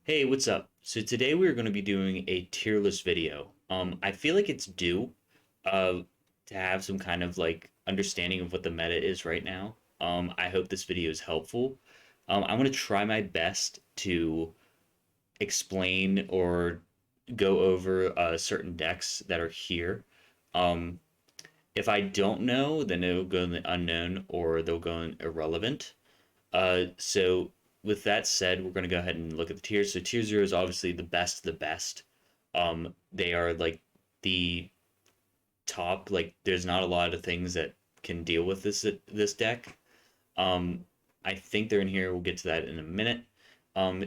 Hey, what's up? So today we're going to be doing a tier list video. I feel like it's due uh to have some kind of like understanding of what the meta is right now. I hope this video is helpful. I'm going to try my best to explain or go over certain decks that are here. Um, if I don't know, then it'll go in the unknown or they'll go in irrelevant. So with that said, we're going to go ahead and look at the tiers. So tier zero is obviously the best of the best. They are like the top. Like there's not a lot of things that can deal with this deck. Um, I think they're in here. We'll get to that in a minute.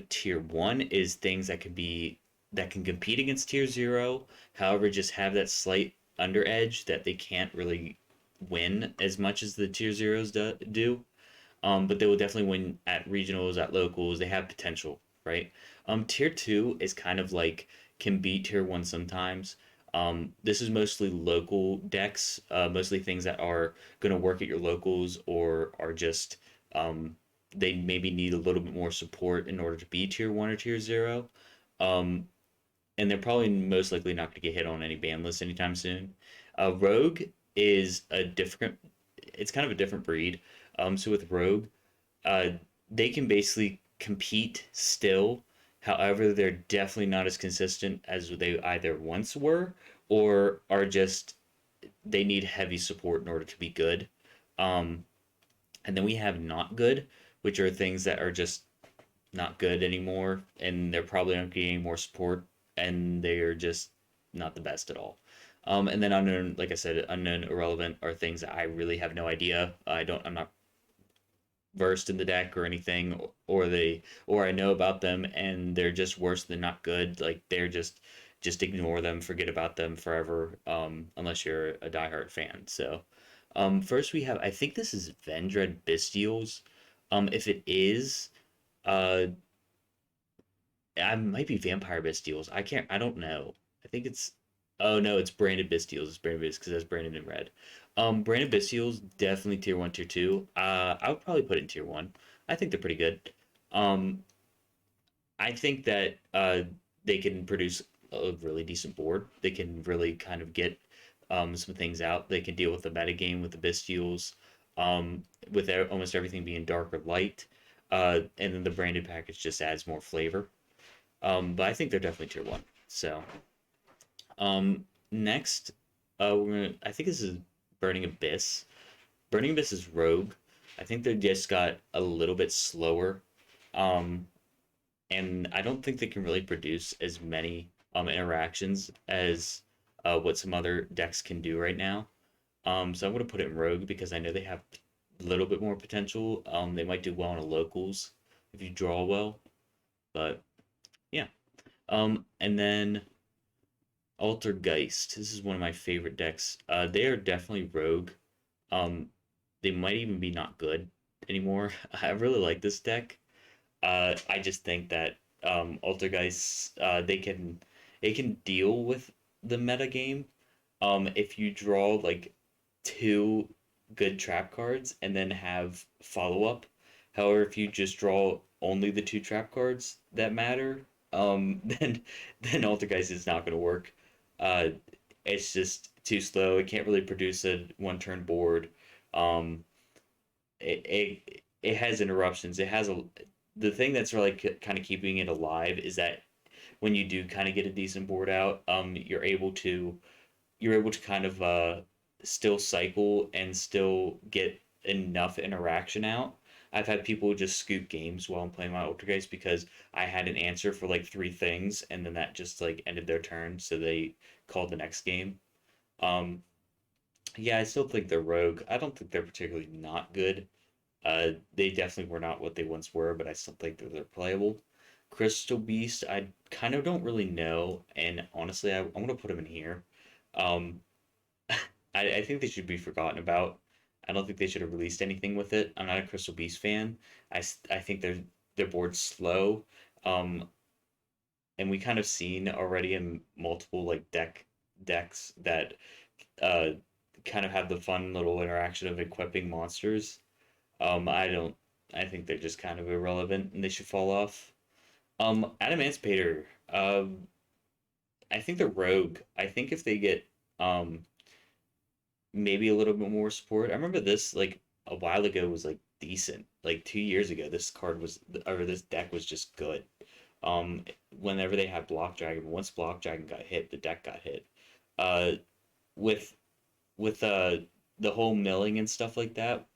Tier one is things that can compete against tier zero. However, just have that slight under edge that they can't really win as much as the tier zeros do. But they will definitely win at regionals, at locals. They have potential, right? Tier two is kind of like can beat tier one sometimes. This is mostly local decks, mostly things that are going to work at your locals or are just um, they maybe need a little bit more support in order to be tier one or tier zero. Um, and they're probably most likely not going to get hit on any ban lists anytime soon. Rogue is a different, it's kind of a different breed. So with Rogue, uh, they can basically compete still. However, they're definitely not as consistent as they either once were or are just they need heavy support in order to be good. Um, and then we have not good, which are things that are just not good anymore, and they're probably not getting more support, and they're just not the best at all. And then unknown, like I said, unknown, irrelevant are things that I really have no idea. I'm not versed in the deck or anything, or I know about them and they're just worse than not good. Like they're just ignore them, forget about them forever, unless you're a diehard fan. So first we have, I think this is Vendread Bestials. If it is, uh, I might be Vampire Bestials. I don't know. I think it's, oh no, it's Branded Bestials. It's Branded Bestials because that's branded in red. Branded Bestials, definitely tier one, tier two. I would probably put it in tier one. I think they're pretty good. Um, I think that they can produce a really decent board. They can really kind of get some things out. They can deal with the meta game with the Bestials, with almost everything being dark or light. And then the branded package just adds more flavor. But I think they're definitely tier one. So next, I think this is Burning Abyss. Burning Abyss is Rogue. I think they just got a little bit slower. Um, and I don't think they can really produce as many interactions as what some other decks can do right now. So I'm going to put it in Rogue because I know they have a little bit more potential. They might do well in a locals if you draw well, but yeah. And then Altergeist. This is one of my favorite decks. They are definitely Rogue. Um, they might even be not good anymore. I really like this deck. I just think that Altergeist they can deal with the meta game. If you draw like two good trap cards and then have follow up. However, if you just draw only the two trap cards that matter, then Altergeist is not going to work. Uh, it's just too slow. It can't really produce a one turn board. Um, it has interruptions. It has a the thing that's really kind of keeping it alive is that when you do kind of get a decent board out, you're able to kind of still cycle and still get enough interaction out. I've had people just scoop games while I'm playing my Ultra because I had an answer for like three things and then that just like ended their turn, so they called the next game. Um, yeah, I still think they're rogue. I don't think they're particularly not good. They definitely were not what they once were, but I still think that they're playable. Crystal Beast, I kind of don't really know, and honestly, I'm gonna put them in here. Um, I think they should be forgotten about. I don't think they should have released anything with it. I'm not a Crystal Beast fan. I think their board's slow. Um, and we kind of seen already in multiple like decks that uh kind of have the fun little interaction of equipping monsters. I don't. I think they're just kind of irrelevant and they should fall off. Adamancipator. I think the Rogue. I think if they get um maybe a little bit more support. I remember this like a while ago was like decent. Like 2 years ago, this card was or this deck was just good. Um, Whenever they had Block Dragon, once Block Dragon got hit, the deck got hit. Uh, with with the whole milling and stuff like that,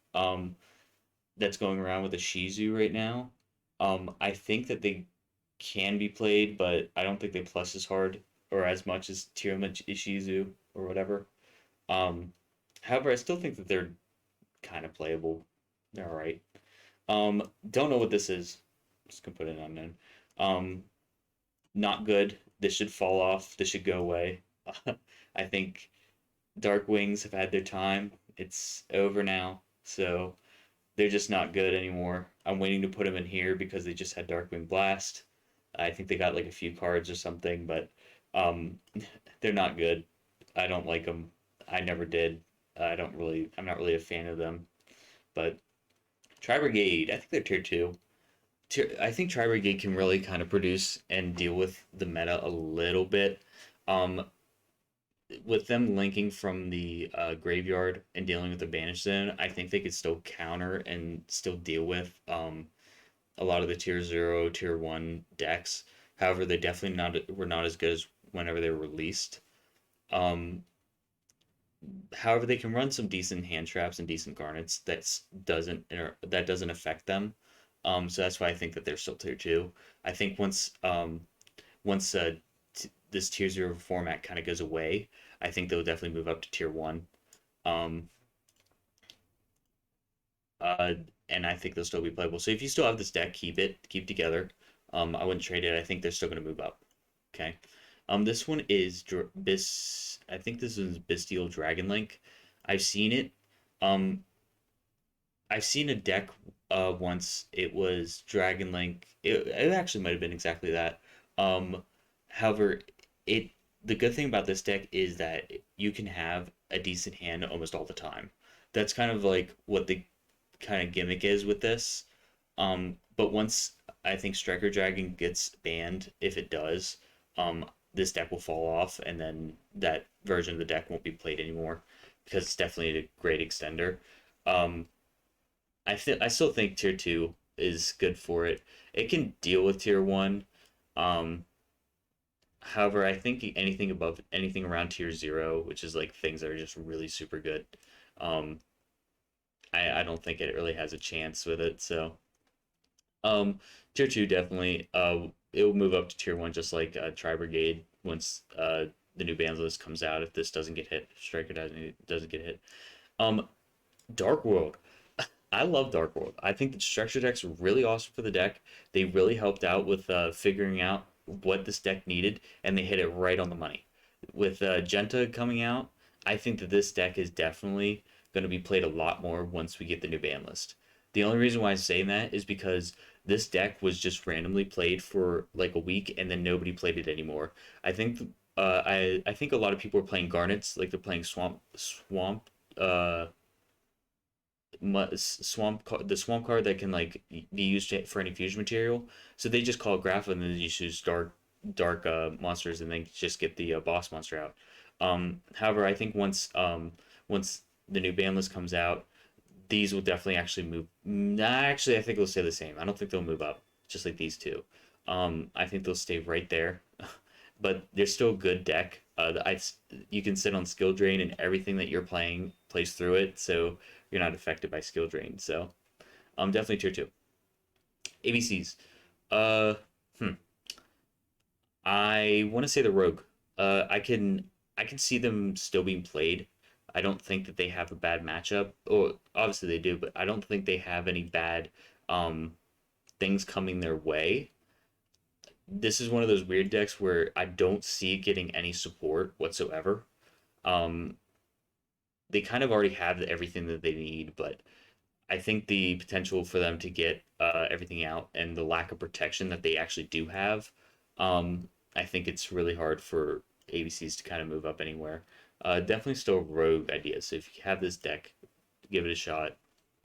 that's going around with the Shizu right now. I think that they can be played, but I don't think they plus as hard or as much as Tirama Ishizu or whatever. Um, However, I still think that they're kind of playable. They're all right. Don't know what this is. Just gonna put it on unknown. Um, Not good. This should fall off. This should go away. I think Dark Wings have had their time. It's over now. So they're just not good anymore. I'm waiting to put them in here because they just had Darkwing Blast. I think they got like a few cards or something, but um, they're not good. I don't like them. I never did. I don't really. I'm not really a fan of them. But Tri Brigade, I think they're tier two. I think Tri Brigade can really kind of produce and deal with the meta a little bit. Um, with them linking from the graveyard and dealing with the banish zone, I think they could still counter and still deal with a lot of the tier zero, tier one decks. However, they definitely not were not as good as whenever they were released. Um, However, they can run some decent hand traps and decent garnets that doesn't affect them. So that's why I think that they're still tier two. I think once this tier zero format kind of goes away, I think they'll definitely move up to tier one. Um, uh, and I think they'll still be playable. So if you still have this deck, keep it, keep together. I wouldn't trade it. I think they're still going to move up. Okay. This one is Bis. I think this is Bestial Dragon Link. I've seen it. Um, I've seen a deck once. It was Dragon Link. It actually might have been exactly that. However, it the good thing about this deck is that you can have a decent hand almost all the time. That's kind of like what the kind of gimmick is with this. But once I think Striker Dragon gets banned, if it does, this deck will fall off, and then that version of the deck won't be played anymore because it's definitely a great extender. Um, I still think tier two is good for it. It can deal with tier one. Um, However, I think anything around tier zero, which is like things that are just really super good, um, I don't think it really has a chance with it. So Um, tier two definitely. It will move up to tier one, just like Tri Brigade once the new bans list comes out. If this doesn't get hit, Striker doesn't get hit. Um, Dark World. I love Dark World. I think the structure decks are really awesome for the deck. They really helped out with figuring out what this deck needed, and they hit it right on the money. With Genta coming out, I think that this deck is definitely going to be played a lot more once we get the new ban list. The only reason why I'm saying that is because this deck was just randomly played for like a week, and then nobody played it anymore. I think I think a lot of people are playing Garnets, like they're playing Swamp uh the swamp card that can like be used for any fusion material. So they just call it Grapha and then you use dark monsters and then just get the boss monster out. However, I think once the new ban list comes out, these will definitely actually move. Nah, actually, I think they'll stay the same. I don't think they'll move up, just like these two. I think they'll stay right there, but they're still a good deck. You can sit on skill drain and everything that you're playing plays through it, so you're not affected by skill drain. So, definitely tier two. ABCs. Uh, hmm. I want to say the Rogue. I can see them still being played. I don't think that they have a bad matchup. Or obviously they do, but I don't think they have any bad um things coming their way. This is one of those weird decks where I don't see it getting any support whatsoever. Um, they kind of already have everything that they need, but I think the potential for them to get everything out and the lack of protection that they actually do have, I think it's really hard for ABCs to kind of move up anywhere. Definitely still rogue ideas. So if you have this deck, give it a shot,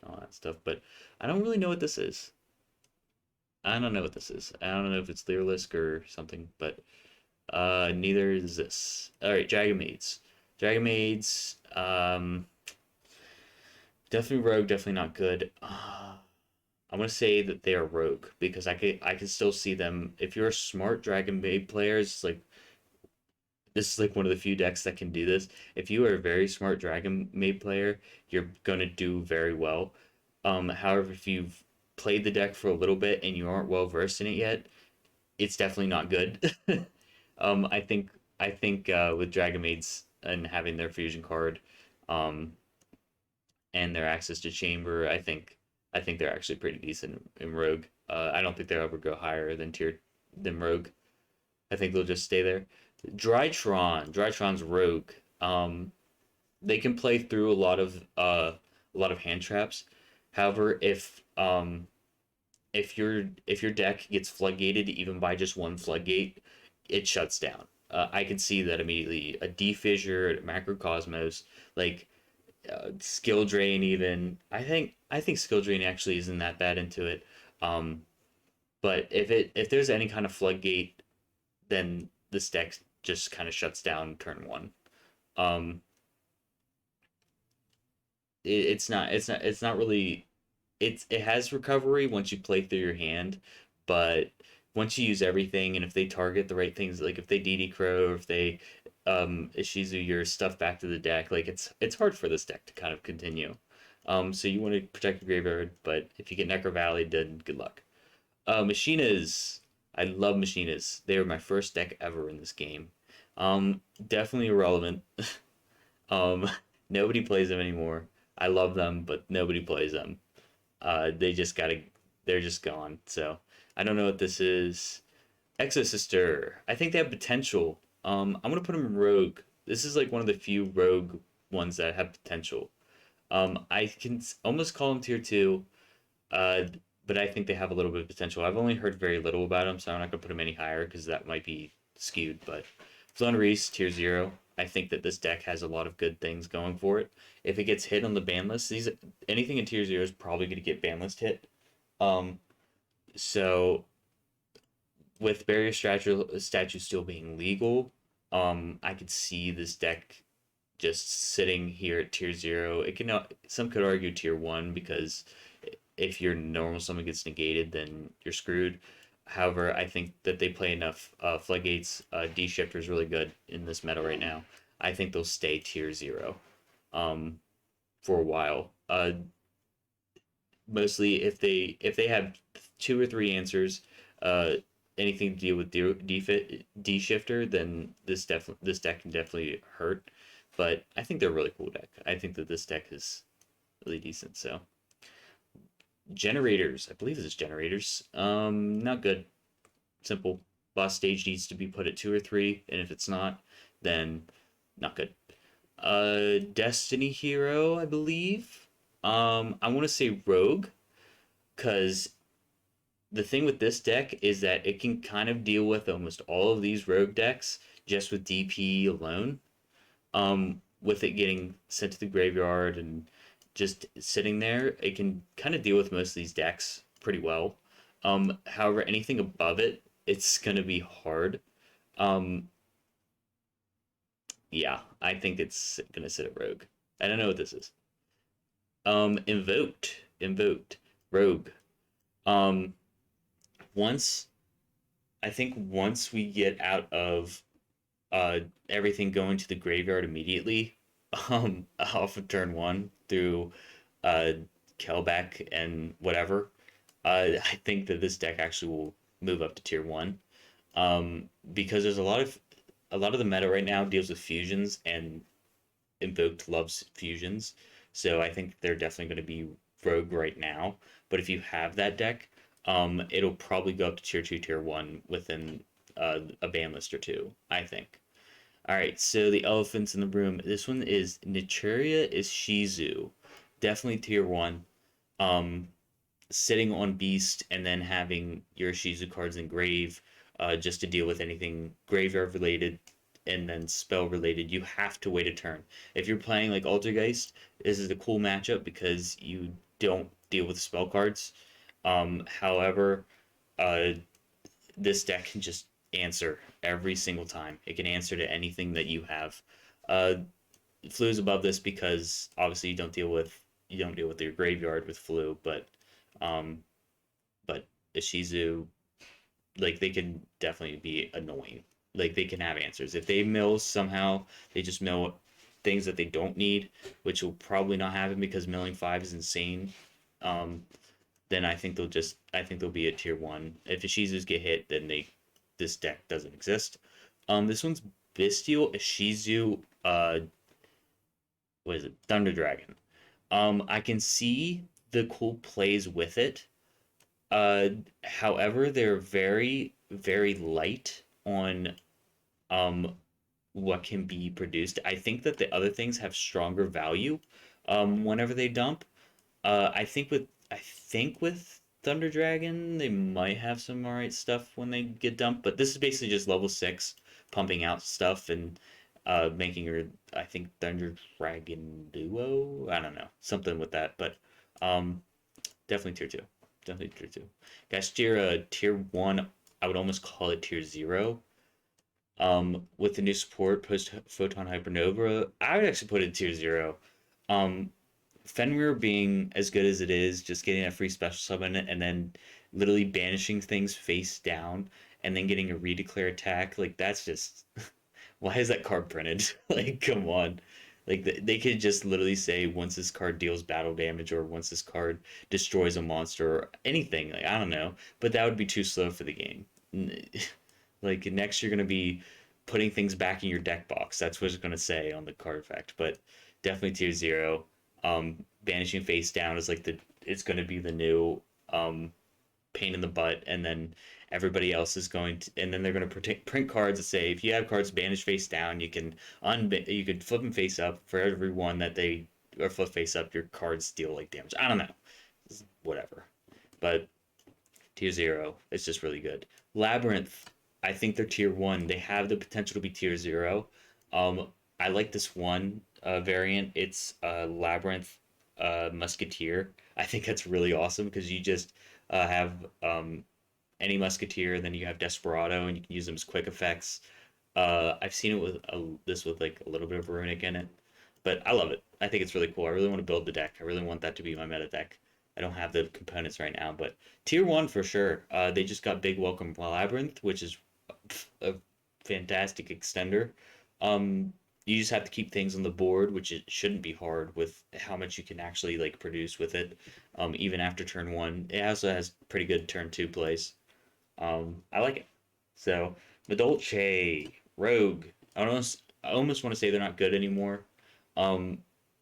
all that stuff. But I don't really know what this is. I don't know what this is. I don't know if it's Leerlisk or something, but neither is this. All right, Dragamades. Dragamades, definitely rogue, definitely not good. I'm gonna say that they are rogue because I can still see them. If you're a smart Dragon Maid player, it's like this is like one of the few decks that can do this. If you are a very smart Dragon Maid player, you're gonna do very well. However, if you've played the deck for a little bit and you aren't well versed in it yet, it's definitely not good. I think with Dragon Maids and having their fusion card, um, and their access to chamber, I think they're actually pretty decent in Rogue. I don't think they'll ever go higher than Rogue. I think they'll just stay there. Drytron's Rogue. They can play through a lot of hand traps. However, if your deck gets floodgated even by just one floodgate, it shuts down. I can see that immediately. A D Fissure, a Macrocosmos, like skill drain even. I think skill drain actually isn't that bad into it. Um, but if there's any kind of floodgate, then this deck just kind of shuts down turn one. Um, it's not really it has recovery once you play through your hand, but once you use everything and if they target the right things, like if they DD Crow or if they Ishizu your stuff back to the deck, like it's hard for this deck to kind of continue. So you want to protect the graveyard, but if you get Necro Valley, then good luck. Machinas. I love Machinas. They were my first deck ever in this game. Definitely irrelevant. Um, Nobody plays them anymore. I love them, but nobody plays them. They just gotta, they're just gone. So I don't know what this is. Exosister. I think they have potential. I'm gonna put them in Rogue. This is like one of the few Rogue ones that have potential. I can almost call them tier two, uh, but I think they have a little bit of potential. I've only heard very little about them, so I'm not gonna put them any higher because that might be skewed. But Flown Reese tier zero. I think that this deck has a lot of good things going for it. If it gets hit on the ban list, anything in tier zero is probably going to get ban list hit. Um, so with barrier statue still being legal, I could see this deck just sitting here at tier zero. It can some could argue tier one because if your normal summon gets negated, then you're screwed. However, I think that they play enough floodgates. D Shifter is really good in this meta right now. I think they'll stay tier zero um, for a while. Mostly if they have two or three answers, uh, anything to deal with D Shifter, then this deck can definitely hurt. But I think they're a really cool deck. I think that this deck is really decent. So generators, I believe this is generators. Not good. Simple. Boss stage needs to be put at two or three, and if it's not, then not good. Destiny Hero, I believe. I want to say Rogue, because the thing with this deck is that it can kind of deal with almost all of these Rogue decks just with DP alone. With it getting sent to the graveyard and just sitting there, it can kind of deal with most of these decks pretty well. However, anything above it, it's gonna be hard. Um, yeah, I think it's gonna sit at Rogue. I don't know what this is. Invoked, Rogue. Um, once once we get out of uh everything going to the graveyard immediately, off of turn one through uh Kelbeck and whatever, I think that this deck actually will move up to tier one. Because there's a lot of the meta right now deals with fusions and Invoked loves fusions. So I think they're definitely going to be rogue right now. But if you have that deck, it'll probably go up to tier two, tier one within a ban list or two, I think. All right, so the elephants in the room. This one is Nichiria is Shizu. Definitely tier one. Um, Sitting on Beast and then having your Shizu cards in grave, just to deal with anything graveyard related and then spell related. You have to wait a turn. If you're playing like Altergeist, this is a cool matchup because you don't deal with spell cards. However, uh, this deck can just answer every single time. It can answer to anything that you have. Uh, Flu is above this because obviously you don't deal with your graveyard with flu, um, but Ishizu, like, they can definitely be annoying. Like, they can have answers if they mill somehow. They just mill things that they don't need, which will probably not happen because milling 5 is insane. Um, then I think they'll be at tier 1. If Ishizus get hit, then they this deck doesn't exist. This one's Bestial Ishizu. What is it? Thunder Dragon. I can see the cool plays with it. Uh, However, they're very, very light on um what can be produced. I think that the other things have stronger value whenever they dump. I think with Thunder Dragon, they might have some alright stuff when they get dumped, but this is basically just level 6 pumping out stuff and making her, I think, Thunder Dragon Duo. I don't know, something with that, but um definitely tier 2. Definitely tier 2. Guys, tier 1, I would almost call it tier 0. With the new support post Photon Hypernova, I would actually put it tier 0. Um, Fenrir being as good as it is, just getting a free special summon and then literally banishing things face down and then getting a redeclare attack, like, that's just why is that card printed? Like, come on. Like, they could just literally say once this card deals battle damage or once this card destroys a monster or anything. Like, I don't know, but that would be too slow for the game. Like, next you're gonna be putting things back in your deck box. That's what it's gonna say on the card effect. But definitely tier 0. Banishing face down is like it's gonna be the new pain in the butt, and then everybody else is going to, and then they're going to print cards that say if you have cards banished face down, you can flip them face up. For every one that they or flip face up, your cards deal like damage. I don't know, whatever. But tier 0, it's just really good. Labyrinth, I think they're tier 1. They have the potential to be tier 0. Um, I like this one variant. It's Labyrinth Musketeer. I think that's really awesome because you just have any Musketeer, and then you have Desperado, and you can use them as quick effects. I've seen it with this with like a little bit of Runic in it, but I love it. I think it's really cool. I really want to build the deck. I really want that to be my meta deck. I don't have the components right now, but tier 1 for sure. They just got Big Welcome Labyrinth, which is a fantastic extender. You just have to keep things on the board, which it shouldn't be hard with how much you can actually like produce with it. Even after turn 1, it also has pretty good turn 2 plays. I like it. So, Madolche, Rogue. I almost want to say they're not good anymore. Um,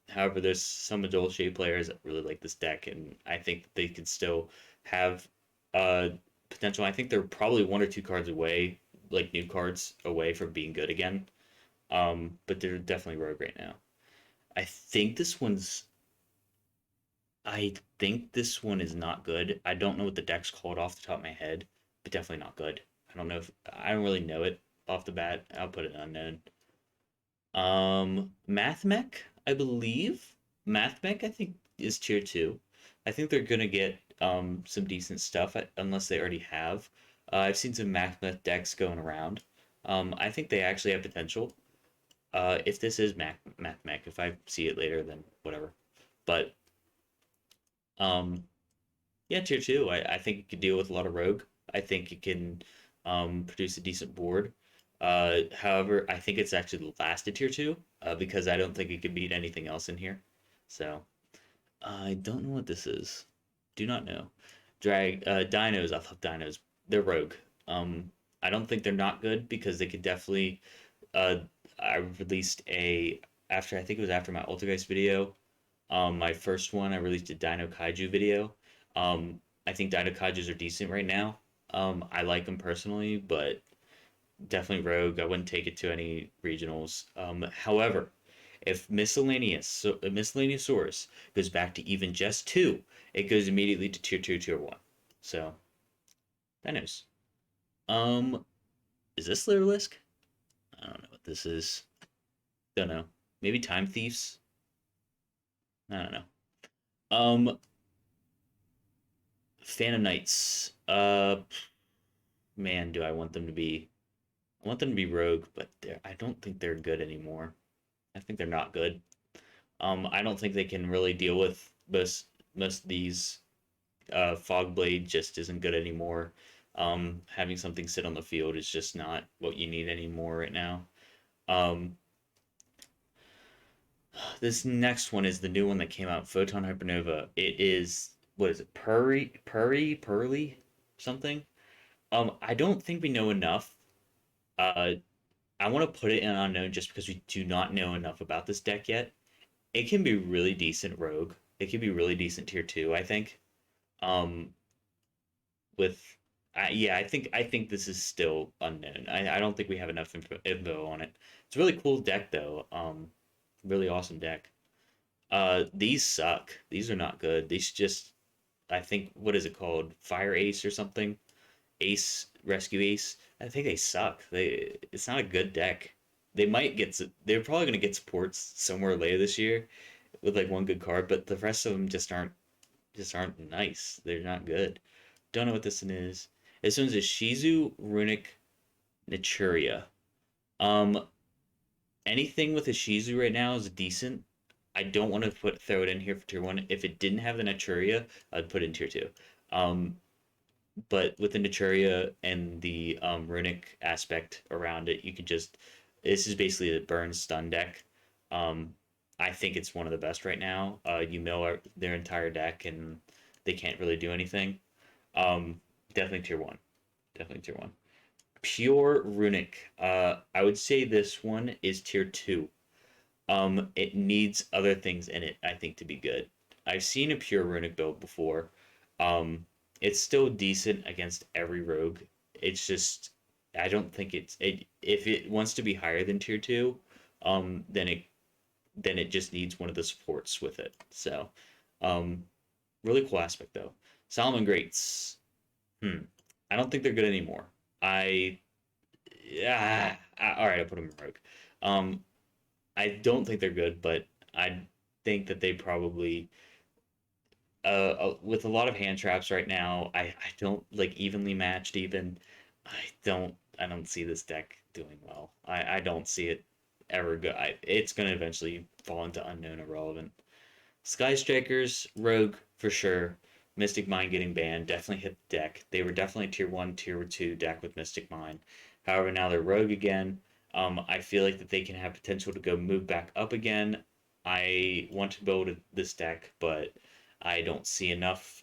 However, there's some Madolche players that really like this deck, and I think that they could still have uh potential. I think they're probably 1 or 2 cards away, like new cards away from being good again. But they're definitely Rogue right now. I think this one's. I think this one is not good. I don't know what the deck's called off the top of my head, but definitely not good. I don't know if I don't really know it off the bat. I'll put it unknown. Mathmech, I believe. Mathmech, I think, is tier 2. I think they're gonna get some decent stuff unless they already have. I've seen some Mathmech decks going around. I think they actually have potential. If this is Mathmech, if I see it later, then whatever. But um, yeah, tier 2. I think it could deal with a lot of rogue. I think it can produce a decent board. However, I think it's actually the last of tier 2 because I don't think it can beat anything else in here. So I don't know what this is. Do not know. Dinos. I love dinos. They're rogue. I don't think they're not good because they could definitely. Uh, I released a after I think it was after my Ultigeist video. My first one, I released a Dino Kaiju video. I think Dino Kaijus are decent right now. I like them personally, but definitely Rogue. I wouldn't take it to any regionals. However, if Miscellaneous Source goes back to even just 2, it goes immediately to tier 2, tier 1. So, Dinos. Um, is this Lyrilisc? I don't know what this is. Don't know. Maybe Time Thieves? I don't know. Um, Phantom Knights. Man, do I want them to be? I want them to be rogue, but I don't think they're good anymore. I think they're not good. I don't think they can really deal with most of these. Fog Blade just isn't good anymore. Having something sit on the field is just not what you need anymore right now. Um, this next one is the new one that came out, Photon Hypernova. It is what is it? Pearly, something. I don't think we know enough. Uh, I want to put it in unknown just because we do not know enough about this deck yet. It can be really decent rogue. It can be really decent tier two, I think. Um, with yeah, I think this is still unknown. I don't think we have enough info on it. It's a really cool deck though. Really awesome deck. These suck. These are not good. These just I think what is it called? Fire Ace or something? Ace Rescue Ace. I think they suck. It's not a good deck. They might get they're probably gonna get supports somewhere later this year with like one good card, but the rest of them just aren't nice. They're not good. Don't know what this one is. This one's a Shizu Runic Naturia. Um, Anything with a Shizu right now is decent. I don't want to throw it in here for tier one. If it didn't have the Naturia, I'd put it in tier two. Um, but with the Naturia and the Runic aspect around it, you could just this is basically a burn stun deck. Um, I think it's one of the best right now. You mill their entire deck and they can't really do anything. Um, Definitely tier one. Definitely tier one. Pure Runic. I would say this one is tier two. It needs other things in it, I think, to be good. I've seen a pure Runic build before. Um, it's still decent against every rogue. It's just I don't think if it wants to be higher than tier two, then it just needs one of the supports with it. So, um, really cool aspect though. Solomon Greats. Hmm. I don't think they're good anymore. I all right. I put them in rogue. Um, I don't think they're good, but I think that they probably with a lot of hand traps right now. I don't like evenly matched even. I don't see this deck doing well. I don't see it ever go. It's gonna eventually fall into unknown irrelevant. Sky Strikers, Rogue for sure. Mystic Mine getting banned definitely hit the deck. They were definitely tier one, tier two deck with Mystic Mine. However, now they're Rogue again. I feel like that they can have potential to go move back up again. I want to build this deck, but I don't see enough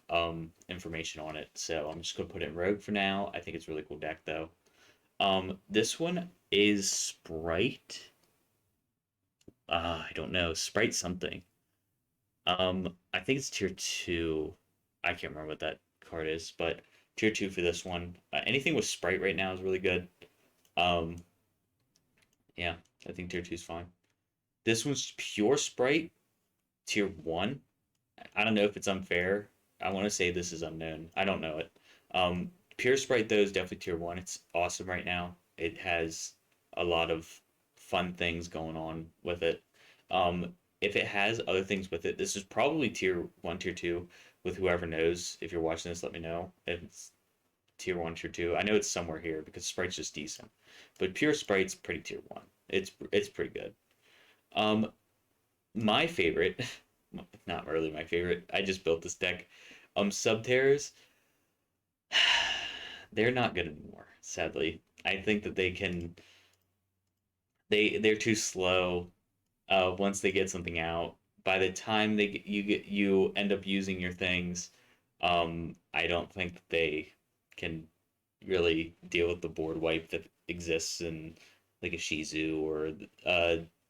information on it, so I'm just gonna put it in Rogue for now. I think it's a really cool deck though. This one is Sprite. I don't know, Sprite something. I think it's tier two. I can't remember what that card is, but tier two for this one. Anything with Sprite right now is really good. Um, yeah, I think tier two is fine. This one's pure Sprite, tier one. I don't know if it's unfair. I want to say this is unknown. I don't know it. Pure Sprite though is definitely tier one. It's awesome right now. It has a lot of fun things going on with it. If it has other things with it, this is probably tier one, tier two. With whoever knows, if you're watching this, let me know if it's tier one, tier two. I know it's somewhere here because Sprite's just decent, but pure Sprite's pretty tier one. It's pretty good. Um, my favorite, not really my favorite. I just built this deck. Subterrors, they're not good anymore. Sadly, I think that they're too slow. Once they get something out, by the time you end up using your things, I don't think that they can really deal with the board wipe that exists in like a Shizu or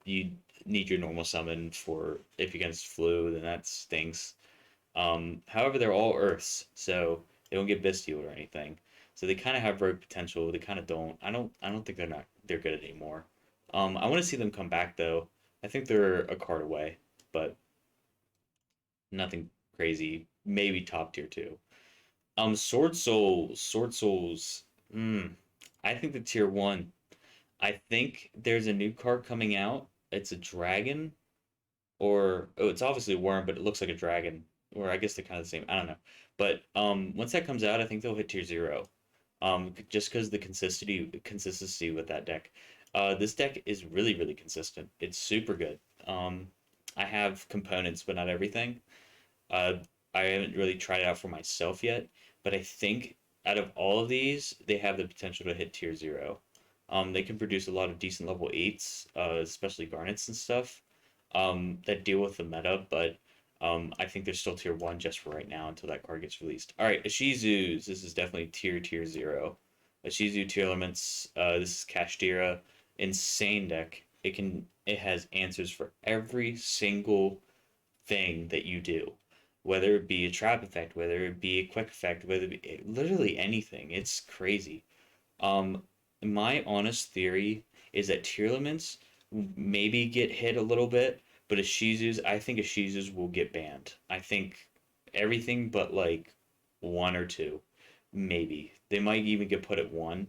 you need your normal summon for if against flu, then that stinks. However, they're all Earths, so they don't get bestial or anything. So they kind of have rogue potential. They kind of don't. I don't think they're good anymore. I want to see them come back though. I think they're a card away, but nothing crazy. Maybe top tier two. Sword Souls. I think the tier one. I think there's a new card coming out. It's a dragon, or oh, it's obviously a worm, but it looks like a dragon. or I guess they're kind of the same. I don't know. But once that comes out, I think they'll hit tier zero. Just because the consistency with that deck. This deck is really, really consistent. It's super good. Um, I have components, but not everything. Uh, I haven't really tried it out for myself yet, but I think out of all of these, they have the potential to hit tier zero. They can produce a lot of decent level eights, especially garnets and stuff, that deal with the meta, but I think they're still tier one just for right now until that card gets released. All right, Ishizu's. This is definitely tier zero. Ishizu tier elements. This is Kashtira. Insane deck. It has answers for every single thing that you do, whether it be a trap effect, whether it be a quick effect, whether it be literally anything. It's crazy. Um, my honest theory is that Tearlaments maybe get hit a little bit, but I think Ishizus will get banned. I think everything but like one or two, maybe. They might even get put at one,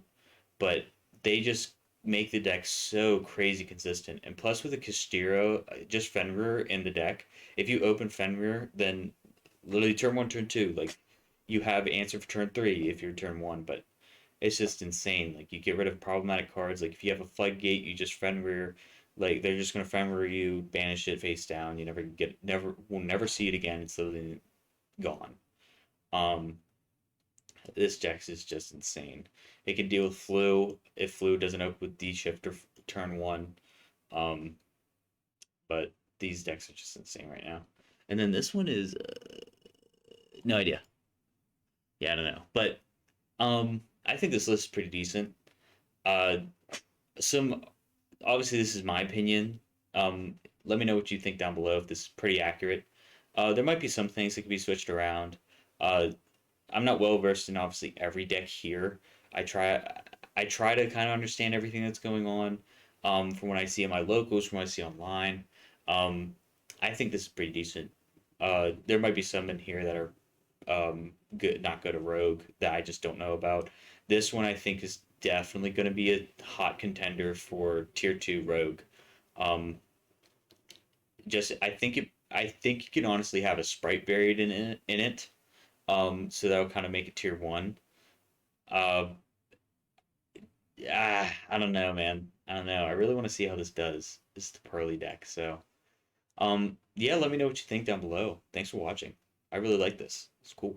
but they just make the deck so crazy consistent. And plus with the Castiro, just Fenrir in the deck, if you open Fenrir, then literally turn one, turn two, like you have answer for turn three if you're turn one, but it's just insane. Like you get rid of problematic cards. Like if you have a floodgate, you just Fenrir. Like they're just gonna Fenrir you, banish it face down. You will never see it again. It's literally gone. Um, this Jax is just insane. It can deal with flu if flu doesn't open with D shifter turn one. Um, but these decks are just insane right now. And then this one is no idea. Yeah, I don't know. But I think this list is pretty decent. Uh, some obviously this is my opinion. Let me know what you think down below if this is pretty accurate. There might be some things that could be switched around. Uh, I'm not well versed in obviously every deck here. I try I try to kind of understand everything that's going on from what I see in my locals, from what I see online. Um, I think this is pretty decent. There might be some in here that are good, not good at Rogue that I just don't know about. This one I think is definitely going to be a hot contender for tier two Rogue. Um, just I think you can honestly have a sprite buried in it. So that'll kind of make it tier one. Uh, I don't know, man. I don't know. I really want to see how this does. This is the Pearly deck. So, yeah, let me know what you think down below. Thanks for watching. I really like this. It's cool.